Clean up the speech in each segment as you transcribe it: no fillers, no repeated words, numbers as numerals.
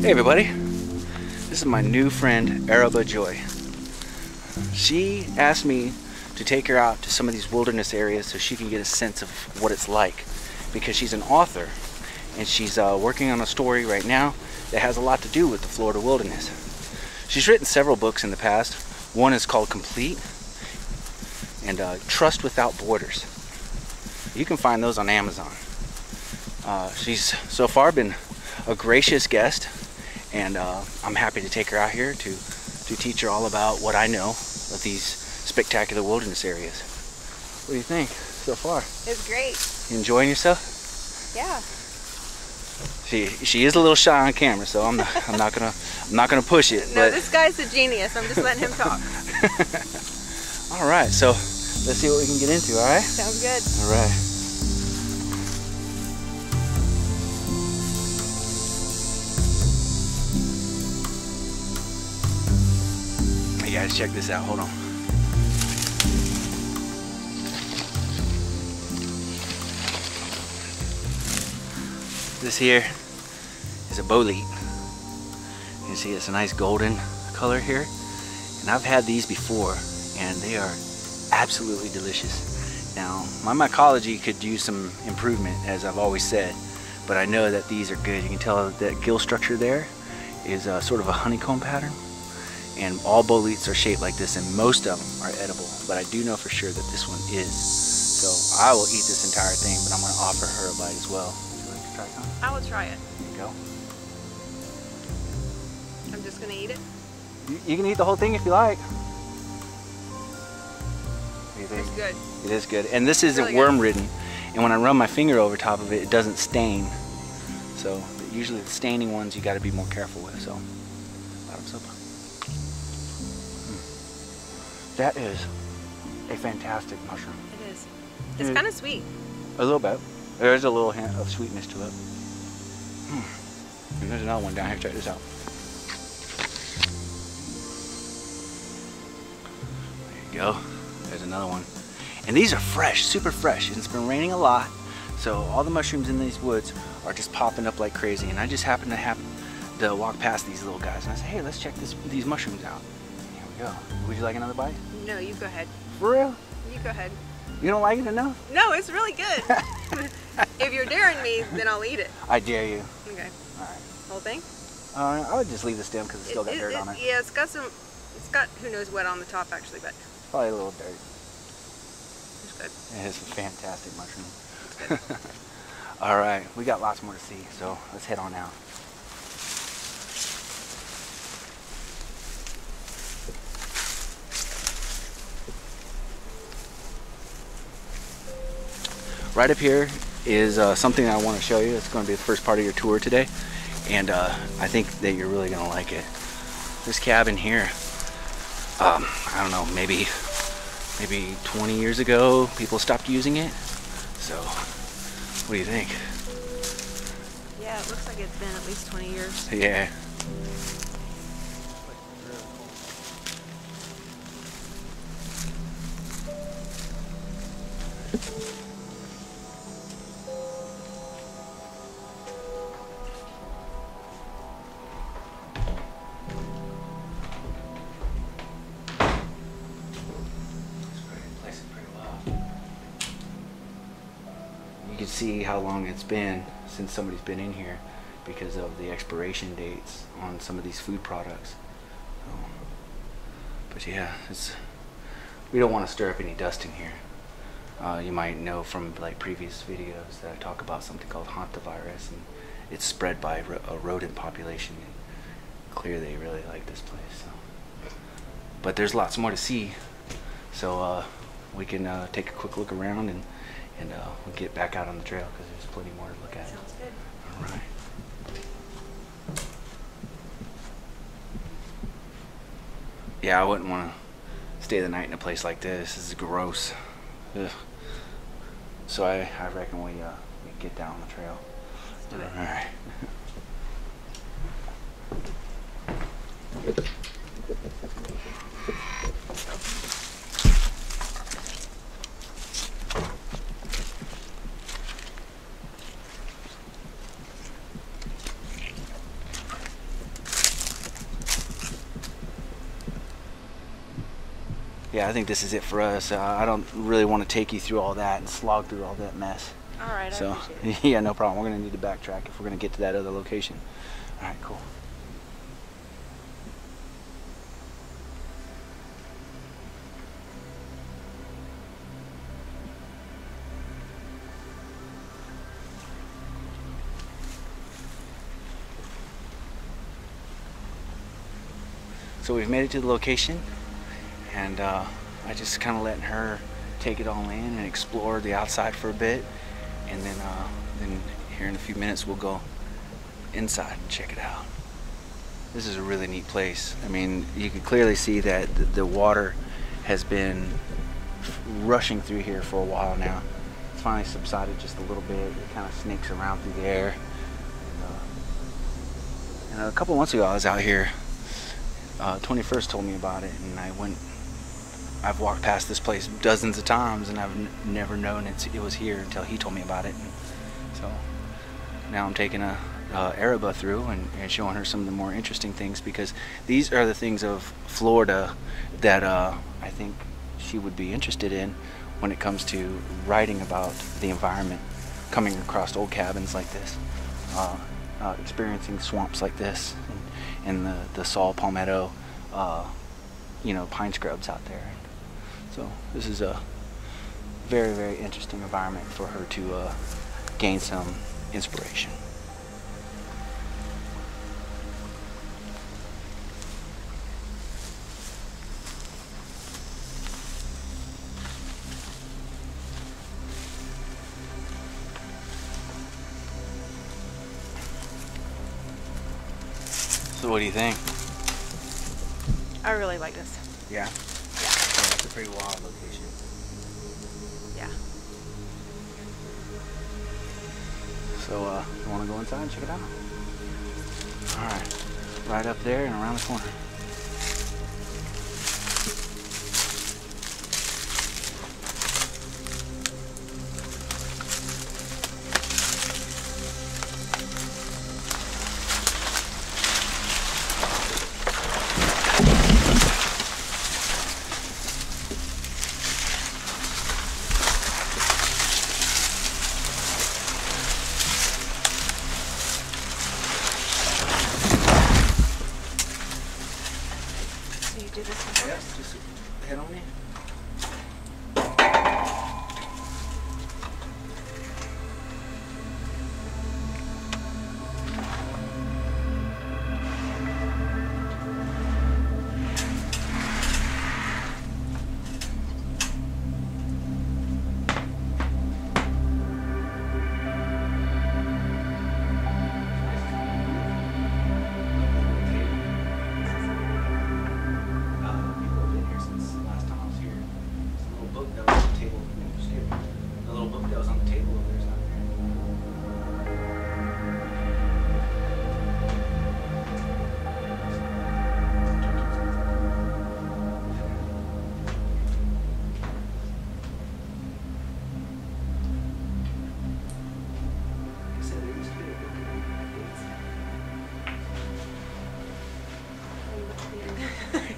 Hey everybody, this is my new friend Arabah Joy. She asked me to take her out to some of these wilderness areas so she can get a sense of what it's like, because she's an author and she's working on a story right now that has a lot to do with the Florida wilderness. She's written several books in the past. One is called Complete and Trust Without Borders. You can find those on Amazon. She's so far been a gracious guest, and I'm happy to take her out here to teach her all about what I know of these spectacular wilderness areas. What do you think so far? It's great. You enjoying yourself? Yeah. She is a little shy on camera, so I'm not gonna push it. No, but this guy's a genius. I'm just letting him talk. All right, so let's see what we can get into. All right. Sounds good. All right. You guys, check this out. Hold on. This here is a bolete. You can see it's a nice golden color here, and I've had these before and they are absolutely delicious. Now my mycology could use some improvement, as I've always said, but I know that these are good. You can tell that gill structure there is sort of a honeycomb pattern, and all boletes are shaped like this, and most of them are edible, but I do know for sure that this one is. So I will eat this entire thing, but I'm going to offer her a bite as well. Would you like to try some? I will try it. There you go. I'm just going to eat it. You can eat the whole thing if you like. What do you think? It's good. It is good. And this isn't really worm ridden. And when I run my finger over top of it, it doesn't stain. So usually the staining ones you got to be more careful with. So bottoms up. That is a fantastic mushroom. It is. It's kind of sweet. A little bit. There's a little hint of sweetness to it. And there's another one down here. Check this out. There you go. There's another one. And these are fresh, super fresh. And it's been raining a lot, so all the mushrooms in these woods are just popping up like crazy. And I just happened to happen to walk past these little guys, and I said, hey, let's check these mushrooms out. Here we go. Would you like another bite? No, you go ahead. For real? You go ahead. You don't like it enough? No, it's really good. If you're daring me, then I'll eat it. I dare you. Okay. All right. Whole thing? I would just leave the stem because it's still got dirt on it. Yeah, it's got who knows what on the top actually, but Probably a little dirt. it's good. It is a fantastic mushroom. It's good. All right, we got lots more to see, so let's head on out. Right up here is something I want to show you. It's going to be the first part of your tour today, and I think that you're really going to like it. This cabin here, I don't know, maybe 20 years ago people stopped using it. So what do you think? Yeah, it looks like it's been at least 20 years. Yeah. You can see how long it's been since somebody's been in here because of the expiration dates on some of these food products. But yeah, we don't want to stir up any dust in here. You might know from like previous videos that I talk about something called hantavirus, and it's spread by a rodent population. And clearly they really like this place. So. But there's lots more to see, so we can take a quick look around and we'll get back out on the trail because there's plenty more to look at. Sounds good. All right. Yeah, I wouldn't want to stay the night in a place like this. This is gross. Ugh. So I reckon we get down the trail. Let's do it. All right. Yeah, I think this is it for us. I don't really want to take you through all that and slog through all that mess. All right, So, I appreciate it. yeah, no problem. We're going to need to backtrack if we're going to get to that other location. All right, cool. So we've made it to the location, and I just kind of letting her take it all in and explore the outside for a bit, and then here in a few minutes we'll go inside and check it out. This is a really neat place. I mean, you can clearly see that the water has been rushing through here for a while now. It's finally subsided just a little bit. It kind of snakes around through the air. And a couple months ago I was out here. 21st told me about it, and I've walked past this place dozens of times, and I've never known it was here until he told me about it. And so now I'm taking Arabah through and showing her some of the more interesting things, because these are the things of Florida that I think she would be interested in when it comes to writing about the environment, coming across old cabins like this, experiencing swamps like this, and the saw palmetto, pine scrubs out there. So this is a very, very interesting environment for her to gain some inspiration. So what do you think? I really like this. Yeah? Yeah. Yeah, it's a pretty wild location. Yeah. So, you want to go inside and check it out? Alright. Right up there and around the corner. Do this one Yep, first? just head on in.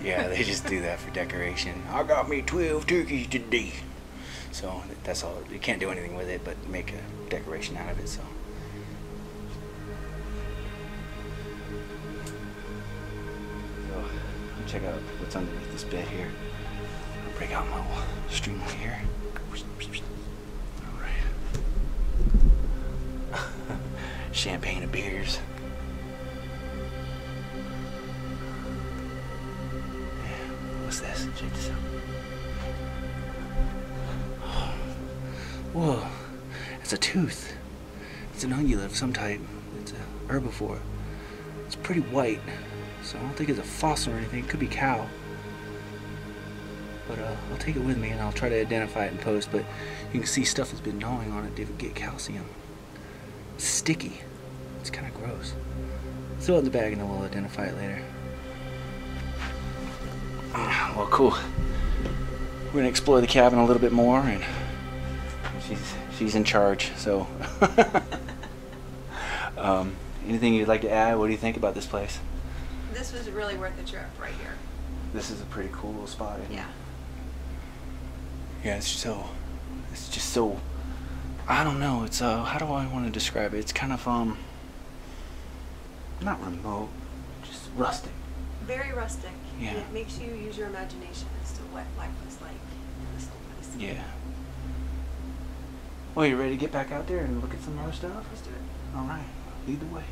Yeah, they just do that for decoration. I got me 12 turkeys today. So that's all. You can't do anything with it but make a decoration out of it. So. Check out what's underneath this bed here. I'll break out my little STREAMLIGHT here. All right. Champagne and beers. What's this? Check this out. Whoa, it's a tooth. It's an ungulate of some type. It's a herbivore. It's pretty white, so I don't think it's a fossil or anything. It could be cow. But I'll take it with me and I'll try to identify it in post. But you can see stuff has been gnawing on it to get calcium. It's sticky. It's kind of gross. Throw it in the bag and then we'll identify it later. Well, cool. We're gonna explore the cabin a little bit more, and she's in charge. So, anything you'd like to add? What do you think about this place? This was really worth the trip right here. This is a pretty cool little spot, isn't it? Yeah. Yeah, it's just so, I don't know, it's how do I want to describe it? It's kind of not remote, just rustic. Very rustic. Yeah. And it makes you use your imagination as to what life was like in this little place. Yeah. Well, you ready to get back out there and look at some other stuff? Let's do it. All right, lead the way.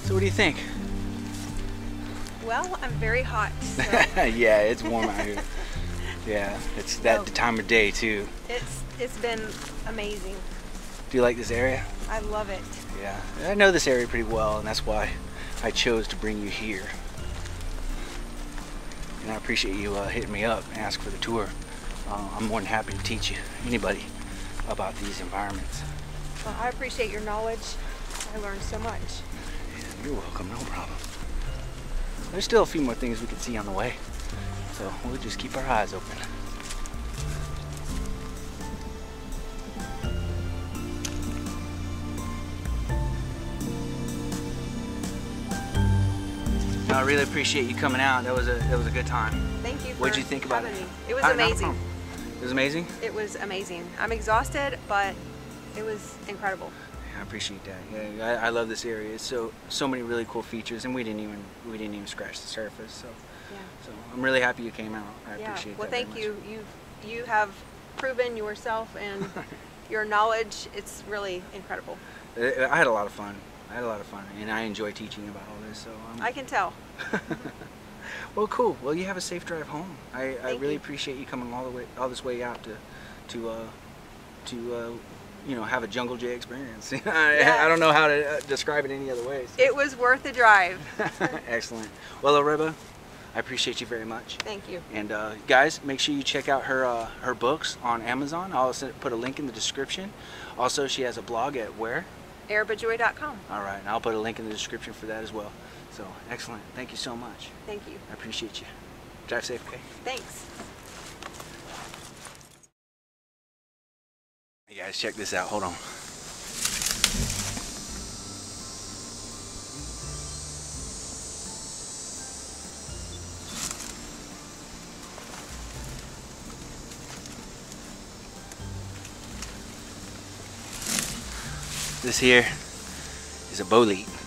So what do you think? Well, I'm very hot. So Yeah, it's warm out here. Yeah, it's that time of day too. it's been amazing. Do you like this area? I love it. Yeah, I know this area pretty well, and that's why I chose to bring you here. And I appreciate you hitting me up and asking for the tour. I'm more than happy to teach you, anybody, about these environments. Well, I appreciate your knowledge. I learned so much. Yeah, you're welcome, no problem. There's still a few more things we can see on the way, so we'll just keep our eyes open. No, I really appreciate you coming out. That was a good time. Thank you for What'd you think about having it? me. It was Not a amazing. problem. It was amazing? It was amazing. I'm exhausted, but it was incredible. Yeah, I appreciate that. Yeah, I love this area. It's so many really cool features, and we didn't even scratch the surface. So, Yeah. so I'm really happy you came out. I Yeah. appreciate Well, that. thank very much. you. You have proven yourself and your knowledge. It's really incredible. I had a lot of fun. And I enjoy teaching about all this. So I can tell. Well, cool. Well, you have a safe drive home. I really you. appreciate you coming all this way out to you know, have a Jungle Jay experience. Yeah. I don't know how to describe it any other way. So. It was worth the drive. Excellent. Well, Arabah, I appreciate you very much. Thank you. And guys, make sure you check out her books on Amazon. I'll also put a link in the description. Also, she has a blog at where? ArabahJoy.com. All right, and I'll put a link in the description for that as well. So, excellent. Thank you so much. Thank you. I appreciate you. Drive safe, okay? Thanks. Hey guys, check this out. Hold on. This here is a bolete.